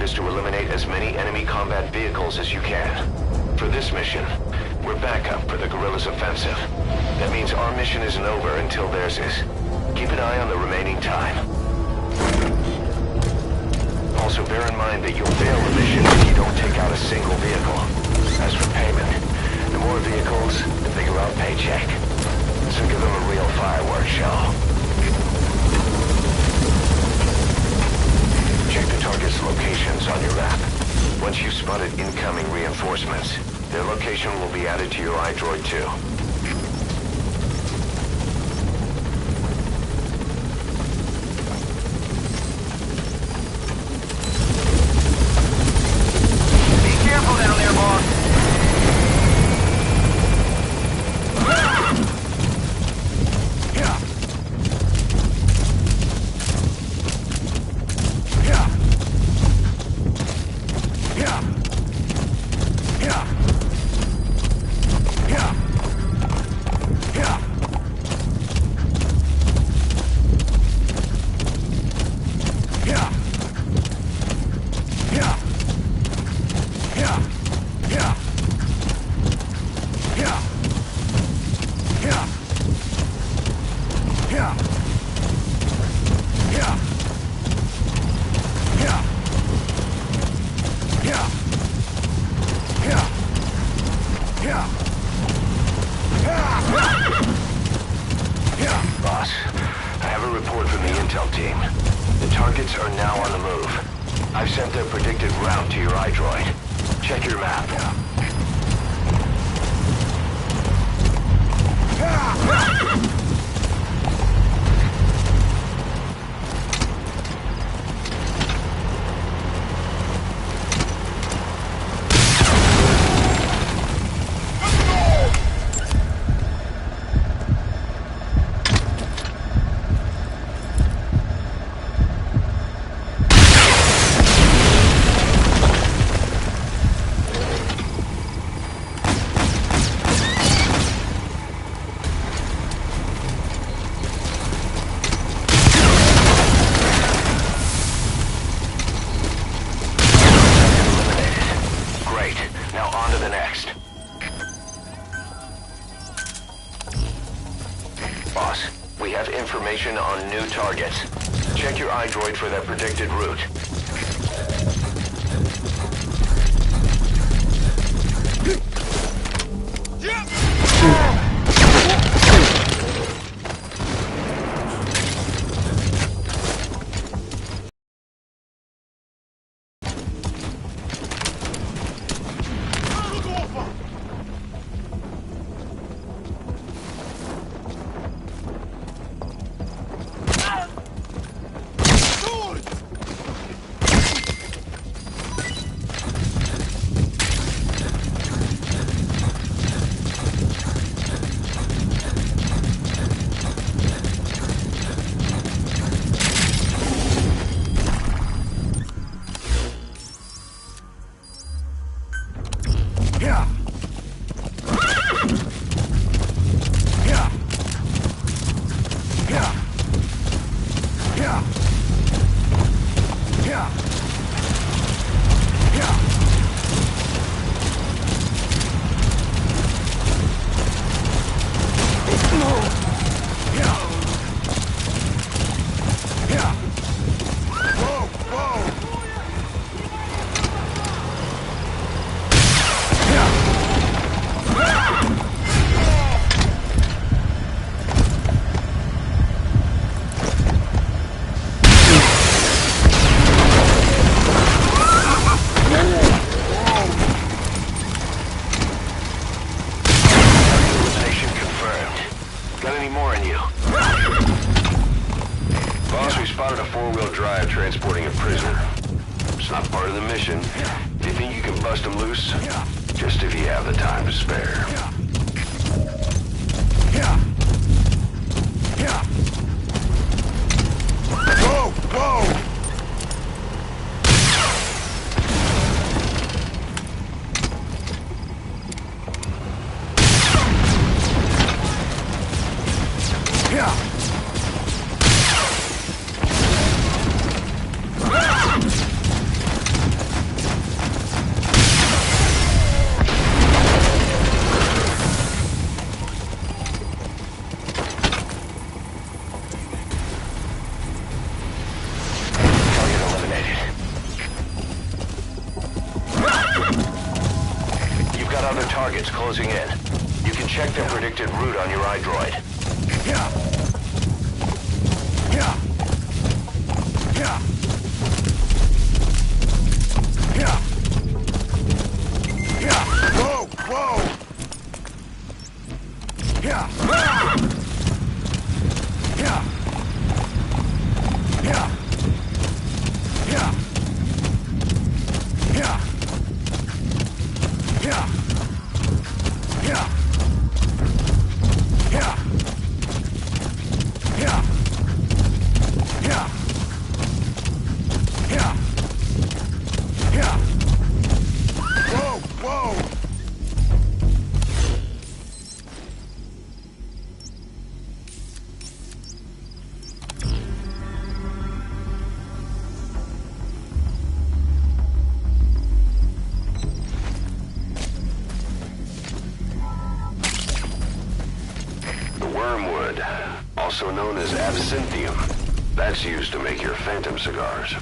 is to eliminate as many enemy combat vehicles as you can. For this mission, we're backup for the guerrillas' offensive. That means our mission isn't over until theirs is. Keep an eye on the remaining time. Also bear in mind that you'll fail the mission if you don't take out a single vehicle. As for payment, the more vehicles, the bigger our paycheck. So give them a real fireworks show. Check the target's locations on your map. Once you've spotted incoming reinforcements, their location will be added to your iDroid too. Boss, I have a report from the intel team. The targets are now on the move. I've sent their predicted route to your iDroid. Check your map. Boss, we have information on new targets. Check your iDroid for their predicted route. Spotted a four-wheel drive transporting a prisoner. It's not part of the mission. Do you think you can bust him loose? Just if you have the time to spare. Whoa! Whoa! closing in. You can check their predicted route on your iDroid. Yeah. Yeah. Yeah. Yeah. Yeah. Whoa! Whoa! Yeah. Yeah. Yeah. Yeah. Yeah. Yeah. Yeah. Yeah. Yeah. Yeah. Yeah. Yeah. Whoa! Whoa! Wormwood, also known as absinthium. That's used to make your Phantom cigars.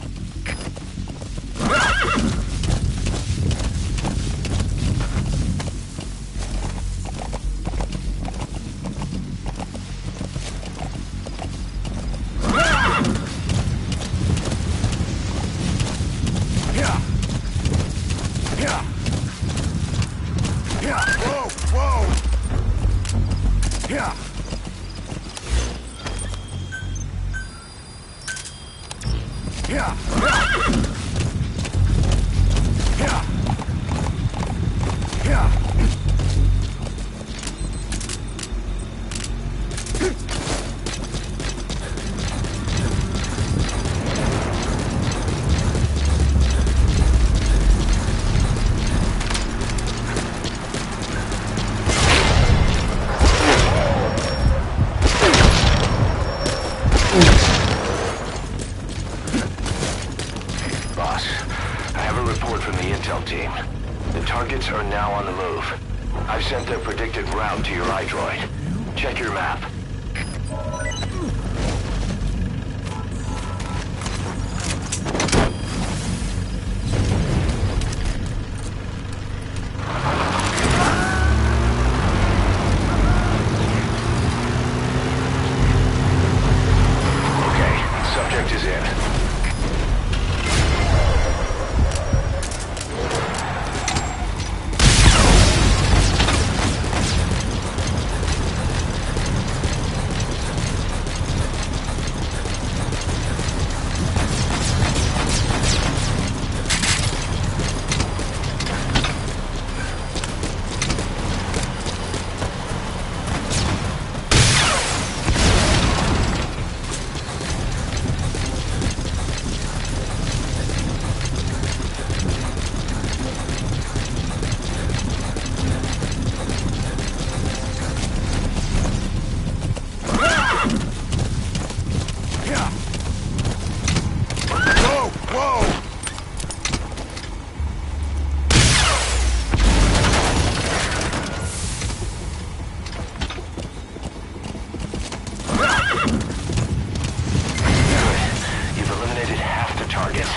Yeah. Yeah. Yeah. Whoa! Whoa! Yeah. Yeah. Yeah. Yeah. Boss, I have a report from the intel team. The targets are now on the move. I've sent their predicted route to your iDroid. Check your map. Okay, subject is in. Yeah. Whoa! Whoa! You've eliminated half the targets.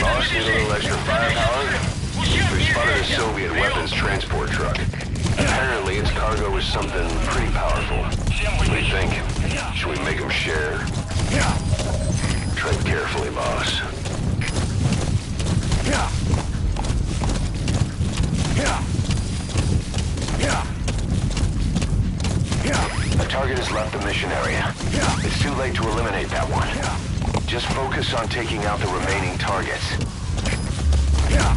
Boss, need a little extra firepower? We spotted a Soviet weapons transport truck. Apparently its cargo was something pretty powerful. What do you think? Should we make them share? Yeah. Tread carefully, boss. Yeah. Yeah. Yeah. Yeah. The target has left the mission area. Yeah. It's too late to eliminate that one. Yeah. Just focus on taking out the remaining targets. Yeah.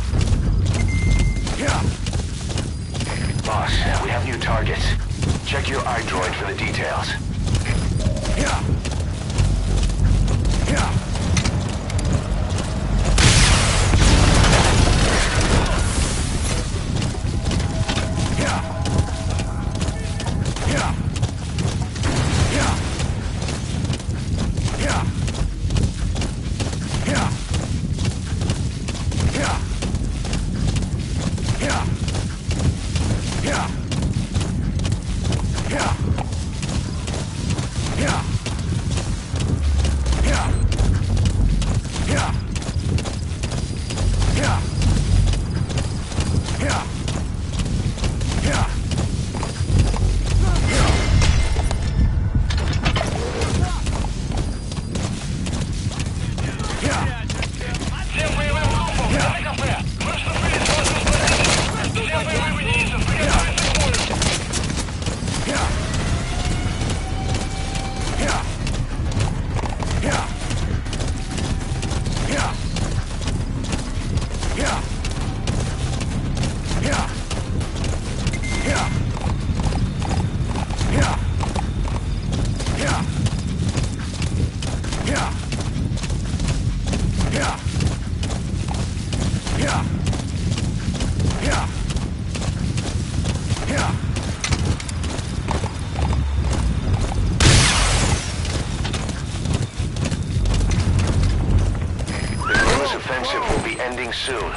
Yeah. Boss, we have new targets. Check your iDroid for the details. Yeah. Yeah. Yeah. Yeah. Yeah. Yeah. Yeah. Yeah. Yeah. Yeah. Yeah. Yeah. ending soon.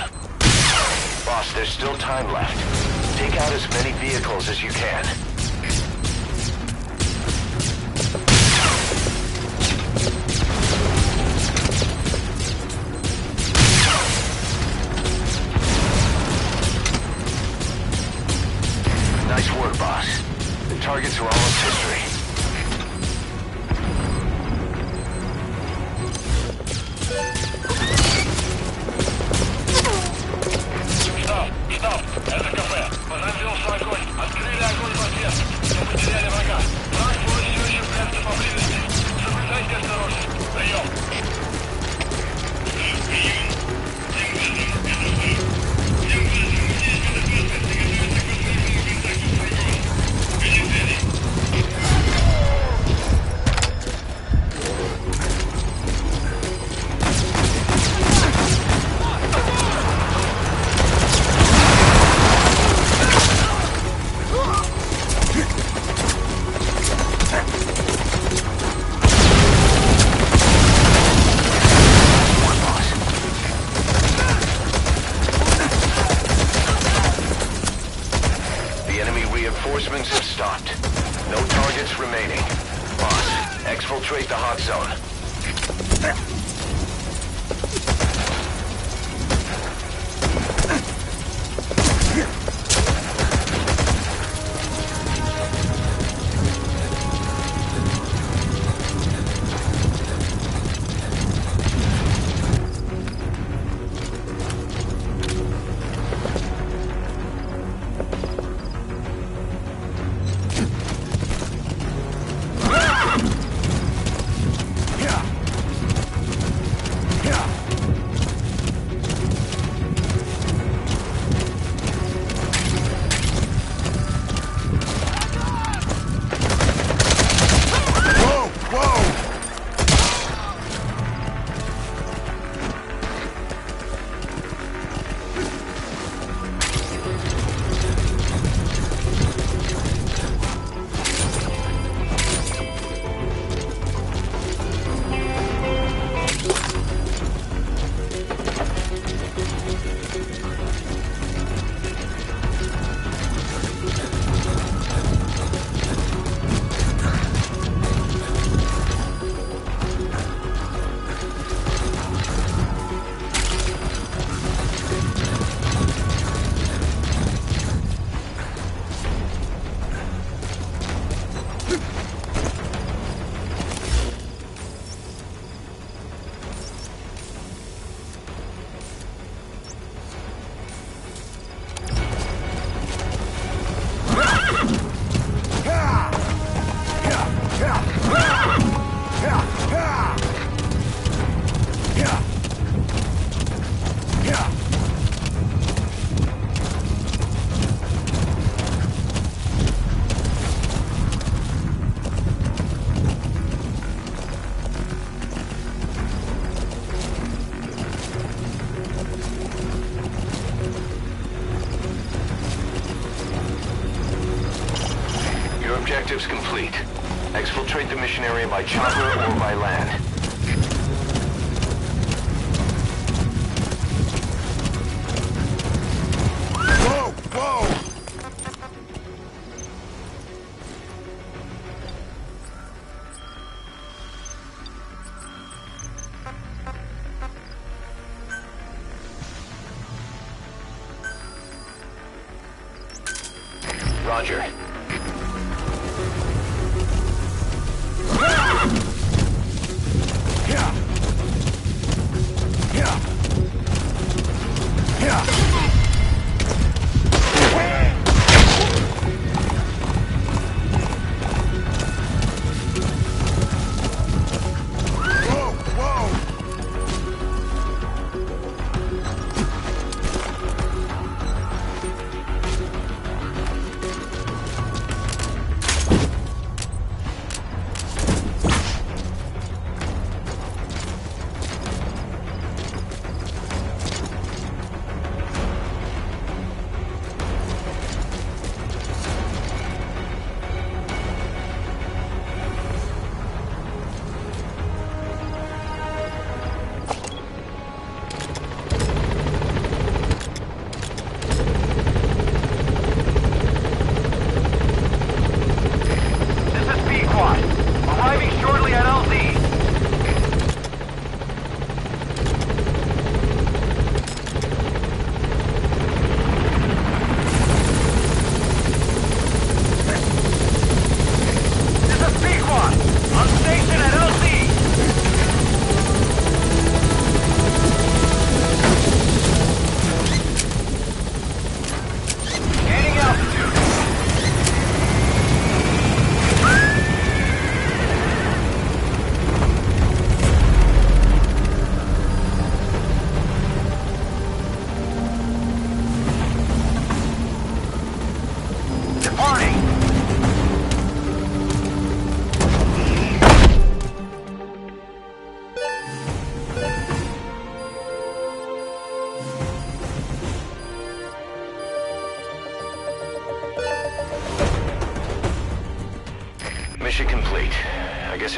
Boss, there's still time left. Take out as many vehicles as you can. Nice work, boss. The targets are almost history. Штаб, это кафе. Понадеялся огонь. Открыли огонь в ответ. Мы потеряли врага. Транспорт все еще прячется поблизости. Соблюдайте осторожность. Прием. Reinforcements have stopped. No targets remaining. Boss, exfiltrate the hot zone. Objectives complete. Exfiltrate the mission area by chopper or by land. Whoa! Whoa! Roger.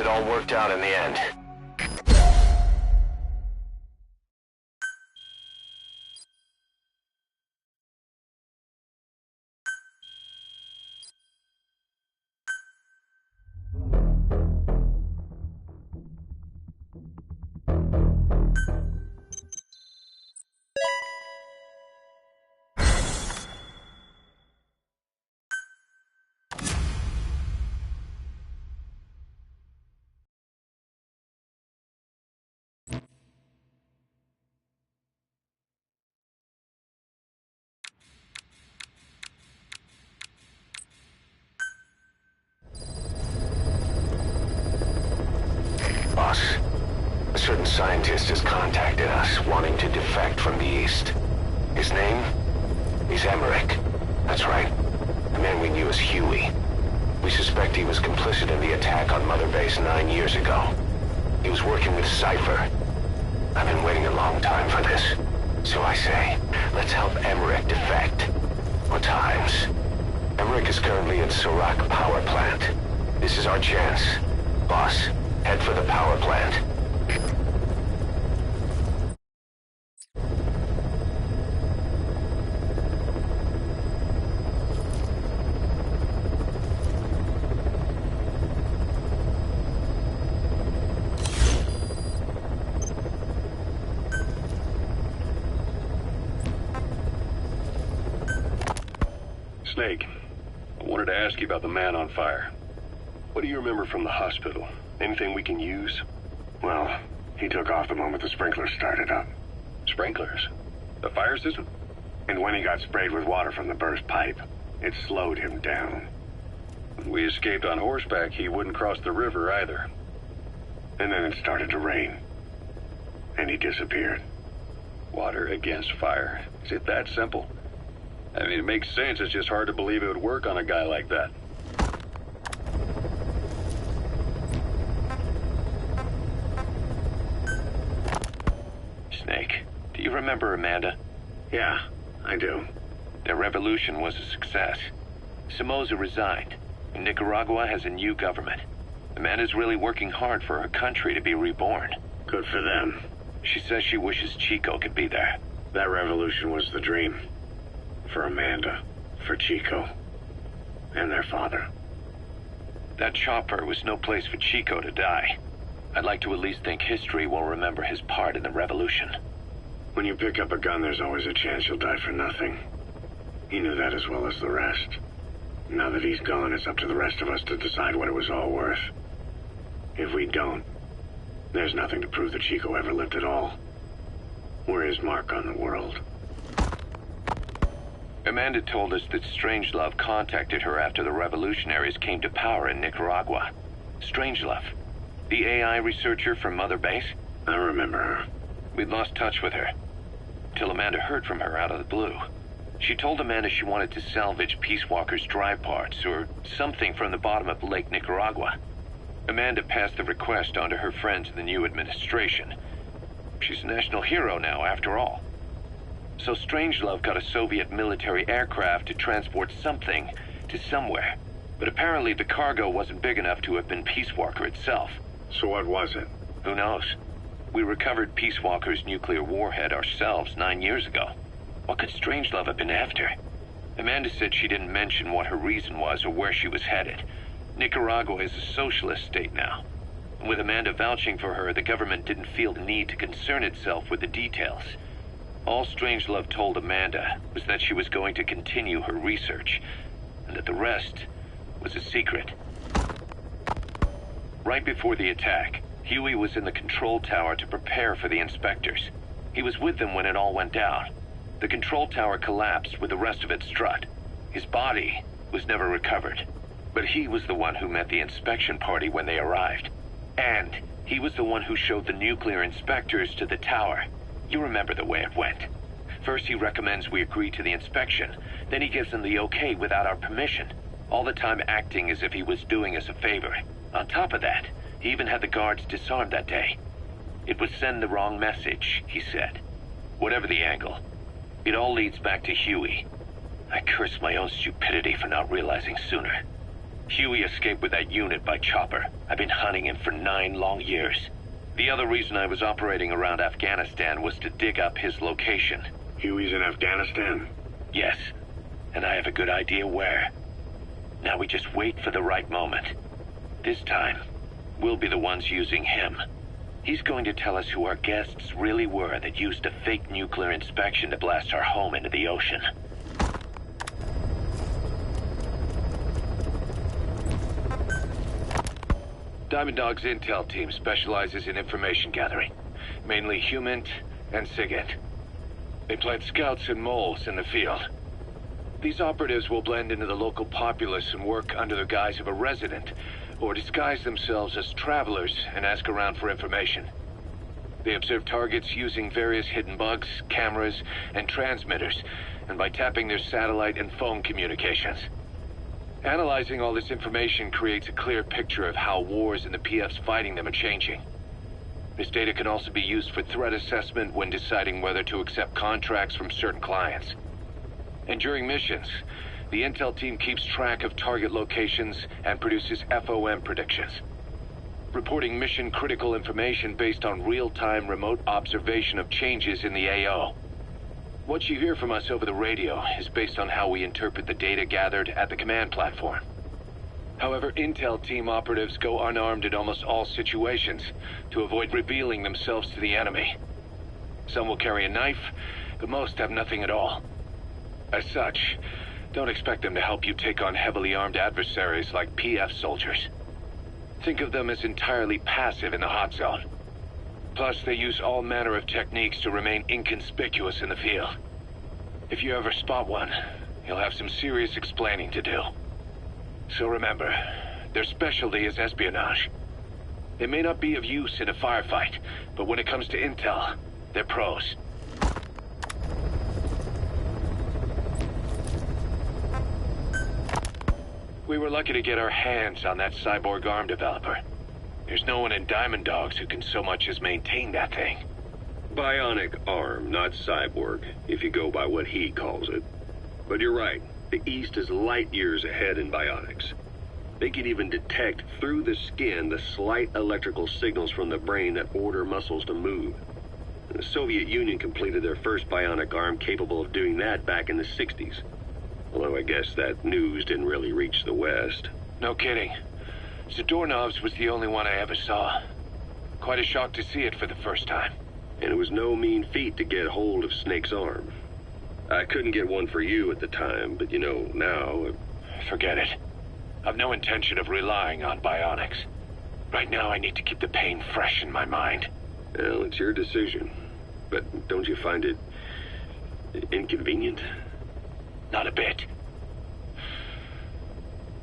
it all worked out in the end. Boss, a certain scientist has contacted us, wanting to defect from the East. His name? He's Emmerich. That's right. The man we knew as Huey. We suspect he was complicit in the attack on Mother Base 9 years ago. He was working with Cypher. I've been waiting a long time for this. So I say, let's help Emmerich defect. Or times. Emmerich is currently at Serac Power Plant. This is our chance. Boss, head for the power plant. Snake, I wanted to ask you about the man on fire. What do you remember from the hospital? Anything we can use? Well, he took off the moment the sprinklers started up. Sprinklers? The fire system? And when he got sprayed with water from the burst pipe, it slowed him down. When we escaped on horseback, he wouldn't cross the river either. And then it started to rain. And he disappeared. Water against fire. Is it that simple? I mean, it makes sense. It's just hard to believe it would work on a guy like that. Snake, do you remember Amanda? Yeah, I do. Their revolution was a success. Somoza resigned, and Nicaragua has a new government. Amanda's really working hard for her country to be reborn. Good for them. She says she wishes Chico could be there. That revolution was the dream. For Amanda, for Chico, and their father. That chopper was no place for Chico to die. I'd like to at least think history will remember his part in the revolution. When you pick up a gun, there's always a chance you'll die for nothing. He knew that as well as the rest. Now that he's gone, it's up to the rest of us to decide what it was all worth. If we don't, there's nothing to prove that Chico ever lived at all. We're his mark on the world. Amanda told us that Strangelove contacted her after the revolutionaries came to power in Nicaragua. Strangelove, the AI researcher from Mother Base? I remember her. We'd lost touch with her, till Amanda heard from her out of the blue. She told Amanda she wanted to salvage Peace Walker's drive parts, or something from the bottom of Lake Nicaragua. Amanda passed the request on to her friends in the new administration. She's a national hero now, after all. So Strangelove got a Soviet military aircraft to transport something to somewhere. But apparently the cargo wasn't big enough to have been Peace Walker itself. So what was it? Who knows? We recovered Peace Walker's nuclear warhead ourselves 9 years ago. What could Strangelove have been after? Amanda said she didn't mention what her reason was or where she was headed. Nicaragua is a socialist state now. And with Amanda vouching for her, the government didn't feel the need to concern itself with the details. All Strangelove told Amanda was that she was going to continue her research, and that the rest was a secret. Right before the attack, Huey was in the control tower to prepare for the inspectors. He was with them when it all went down. The control tower collapsed with the rest of it strut. His body was never recovered, but he was the one who met the inspection party when they arrived. And he was the one who showed the nuclear inspectors to the tower. You remember the way it went. First he recommends we agree to the inspection, then he gives them the okay without our permission, all the time acting as if he was doing us a favor. On top of that, he even had the guards disarmed that day. It would send the wrong message, he said. Whatever the angle, it all leads back to Huey. I curse my own stupidity for not realizing sooner. Huey escaped with that unit by chopper. I've been hunting him for 9 long years. The other reason I was operating around Afghanistan was to dig up his location. Huey's in Afghanistan? Yes, and I have a good idea where. Now we just wait for the right moment. This time, we'll be the ones using him. He's going to tell us who our guests really were that used a fake nuclear inspection to blast our home into the ocean. Diamond Dog's intel team specializes in information gathering, mainly HUMINT and SIGINT. They plant scouts and moles in the field. These operatives will blend into the local populace and work under the guise of a resident, or disguise themselves as travelers and ask around for information. They observe targets using various hidden bugs, cameras, and transmitters, and by tapping their satellite and phone communications. Analyzing all this information creates a clear picture of how wars and the PFs fighting them are changing. This data can also be used for threat assessment when deciding whether to accept contracts from certain clients. And during missions, the intel team keeps track of target locations and produces FOM predictions, reporting mission-critical information based on real-time remote observation of changes in the AO. What you hear from us over the radio is based on how we interpret the data gathered at the command platform. However, intel team operatives go unarmed in almost all situations to avoid revealing themselves to the enemy. Some will carry a knife, but most have nothing at all. As such, don't expect them to help you take on heavily armed adversaries like PF soldiers. Think of them as entirely passive in the hot zone. Plus, they use all manner of techniques to remain inconspicuous in the field. If you ever spot one, you'll have some serious explaining to do. So remember, their specialty is espionage. They may not be of use in a firefight, but when it comes to intel, they're pros. We were lucky to get our hands on that cyborg arm developer. There's no one in Diamond Dogs who can so much as maintain that thing. Bionic arm, not cyborg, if you go by what he calls it. But you're right, the East is light years ahead in bionics. They can even detect through the skin the slight electrical signals from the brain that order muscles to move. The Soviet Union completed their first bionic arm capable of doing that back in the 60s. Although I guess that news didn't really reach the West. No kidding. Zadorov's was the only one I ever saw. Quite a shock to see it for the first time. And it was no mean feat to get hold of Snake's arm. I couldn't get one for you at the time, but you know, now... Forget it. I've no intention of relying on bionics. Right now I need to keep the pain fresh in my mind. Well, it's your decision. But don't you find it... inconvenient? Not a bit.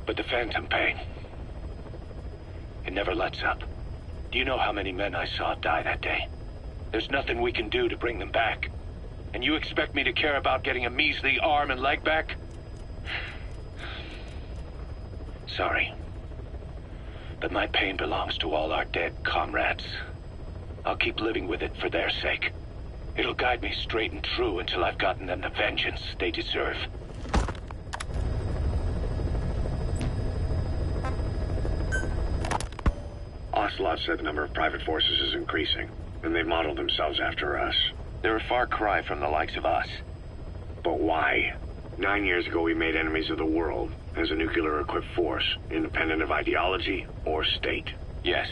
But the phantom pain... it never lets up. Do you know how many men I saw die that day? There's nothing we can do to bring them back. And you expect me to care about getting a measly arm and leg back? Sorry. But my pain belongs to all our dead comrades. I'll keep living with it for their sake. It'll guide me straight and true until I've gotten them the vengeance they deserve. Ocelot said the number of private forces is increasing, and they've modeled themselves after us. They're a far cry from the likes of us. But why? 9 years ago we made enemies of the world as a nuclear-equipped force, independent of ideology or state. Yes.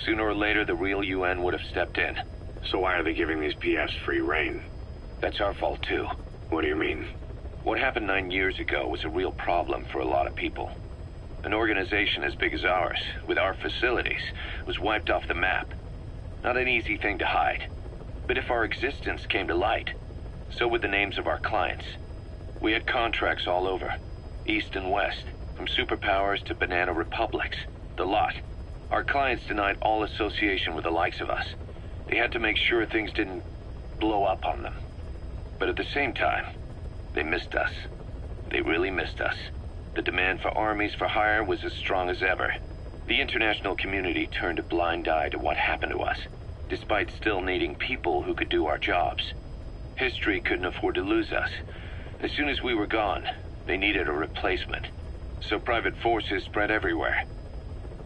Sooner or later, the real UN would have stepped in. So why are they giving these PFs free rein? That's our fault, too. What do you mean? What happened 9 years ago was a real problem for a lot of people. An organization as big as ours, with our facilities, was wiped off the map. Not an easy thing to hide. But if our existence came to light, so would the names of our clients. We had contracts all over, east and west, from superpowers to banana republics, the lot. Our clients denied all association with the likes of us. They had to make sure things didn't blow up on them. But at the same time, they missed us. They really missed us. The demand for armies for hire was as strong as ever. The international community turned a blind eye to what happened to us, despite still needing people who could do our jobs. History couldn't afford to lose us. As soon as we were gone, they needed a replacement. So private forces spread everywhere.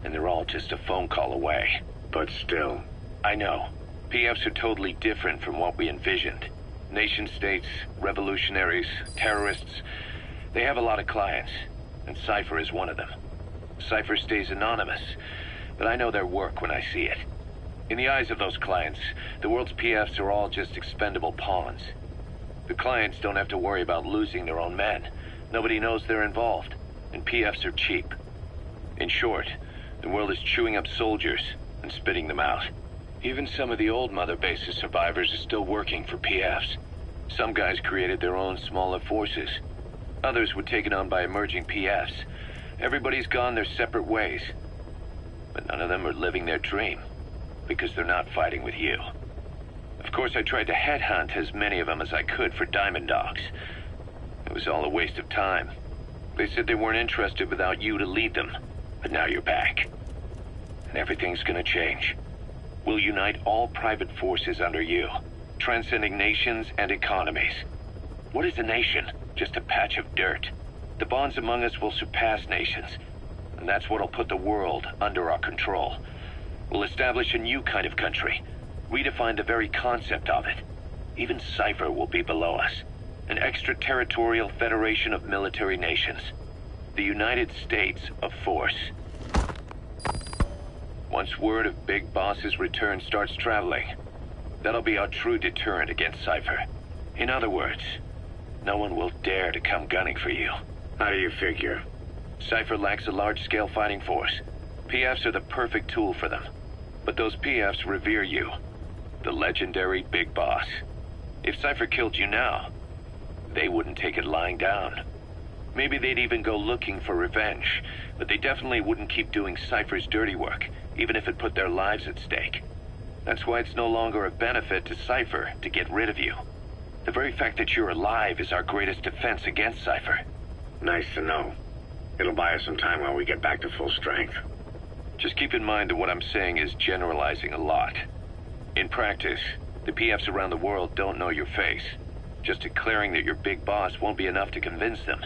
And they're all just a phone call away. But still. I know. PFs are totally different from what we envisioned. Nation-states, revolutionaries, terrorists. They have a lot of clients, and Cypher is one of them. Cypher stays anonymous, but I know their work when I see it. In the eyes of those clients, the world's PFs are all just expendable pawns. The clients don't have to worry about losing their own men. Nobody knows they're involved, and PFs are cheap. In short, the world is chewing up soldiers and spitting them out. Even some of the old Mother Base's survivors are still working for PFs. Some guys created their own smaller forces. Others were taken on by emerging PFs. Everybody's gone their separate ways. But none of them are living their dream, because they're not fighting with you. Of course, I tried to headhunt as many of them as I could for Diamond Dogs. It was all a waste of time. They said they weren't interested without you to lead them, but now you're back. And everything's gonna change. We'll unite all private forces under you, transcending nations and economies. What is a nation? Just a patch of dirt. The bonds among us will surpass nations, and that's what'll put the world under our control. We'll establish a new kind of country, redefine the very concept of it. Even Cypher will be below us, an extraterritorial federation of military nations. The United States of Force. Once word of Big Boss's return starts traveling, that'll be our true deterrent against Cypher. In other words, no one will dare to come gunning for you. How do you figure? Cypher lacks a large-scale fighting force. PFs are the perfect tool for them. But those PFs revere you, the legendary Big Boss. If Cypher killed you now, they wouldn't take it lying down. Maybe they'd even go looking for revenge, but they definitely wouldn't keep doing Cypher's dirty work, even if it put their lives at stake. That's why it's no longer a benefit to Cypher to get rid of you. The very fact that you're alive is our greatest defense against Cypher. Nice to know. It'll buy us some time while we get back to full strength. Just keep in mind that what I'm saying is generalizing a lot. In practice, the PFs around the world don't know your face. Just declaring that you're Big Boss won't be enough to convince them.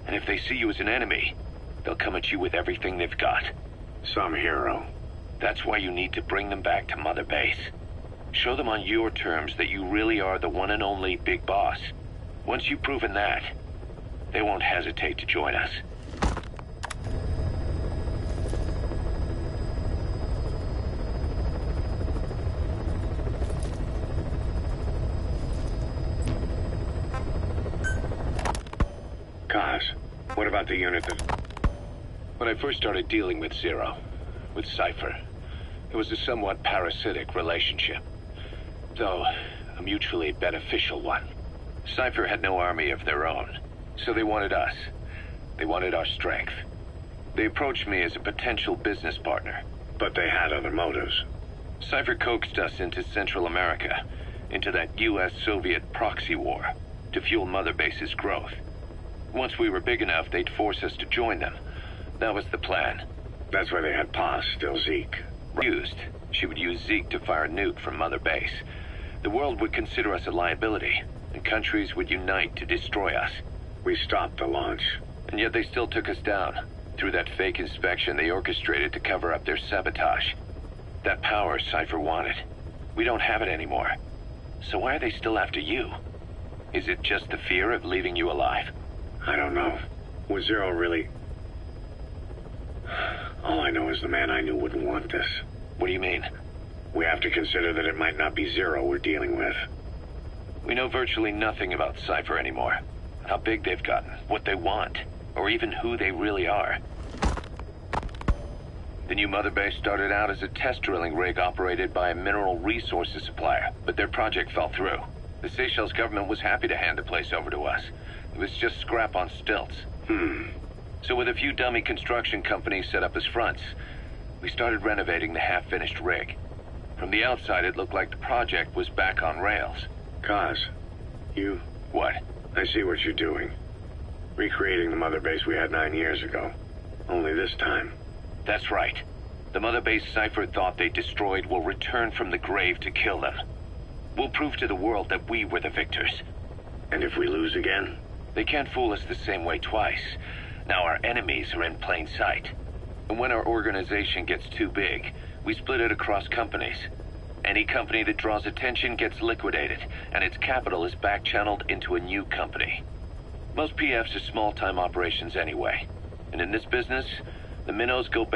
And if they see you as an enemy, they'll come at you with everything they've got. Some hero. That's why you need to bring them back to Mother Base. Show them on your terms that you really are the one and only Big Boss. Once you've proven that, they won't hesitate to join us. Kaz, what about the unit that... When I first started dealing with Zero, with Cypher, it was a somewhat parasitic relationship, though a mutually beneficial one. Cypher had no army of their own, so they wanted us. They wanted our strength. They approached me as a potential business partner. But they had other motives. Cypher coaxed us into Central America, into that US-Soviet proxy war, to fuel Mother Base's growth. Once we were big enough, they'd force us to join them. That was the plan. That's why they had Paz, still Zeke. She would use Zeke to fire a nuke from Mother Base. The world would consider us a liability, and countries would unite to destroy us. We stopped the launch. And yet they still took us down, through that fake inspection they orchestrated to cover up their sabotage. That power Cypher wanted. We don't have it anymore. So why are they still after you? Is it just the fear of leaving you alive? I don't know. Was Zero really... All I know is the man I knew wouldn't want this. What do you mean? We have to consider that it might not be Zero we're dealing with. We know virtually nothing about Cypher anymore. How big they've gotten, what they want, or even who they really are. The new Mother Base started out as a test drilling rig operated by a mineral resources supplier, but their project fell through. The Seychelles government was happy to hand the place over to us. It was just scrap on stilts. So with a few dummy construction companies set up as fronts, we started renovating the half-finished rig. From the outside, it looked like the project was back on rails. Kaz, you... What? I see what you're doing. Recreating the Mother Base we had 9 years ago. Only this time. That's right. The Mother Base Cypher thought they destroyed will return from the grave to kill them. We'll prove to the world that we were the victors. And if we lose again? They can't fool us the same way twice. Now our enemies are in plain sight. And when our organization gets too big, we split it across companies. Any company that draws attention gets liquidated, and its capital is back-channeled into a new company. Most PFs are small-time operations anyway. And in this business, the minnows go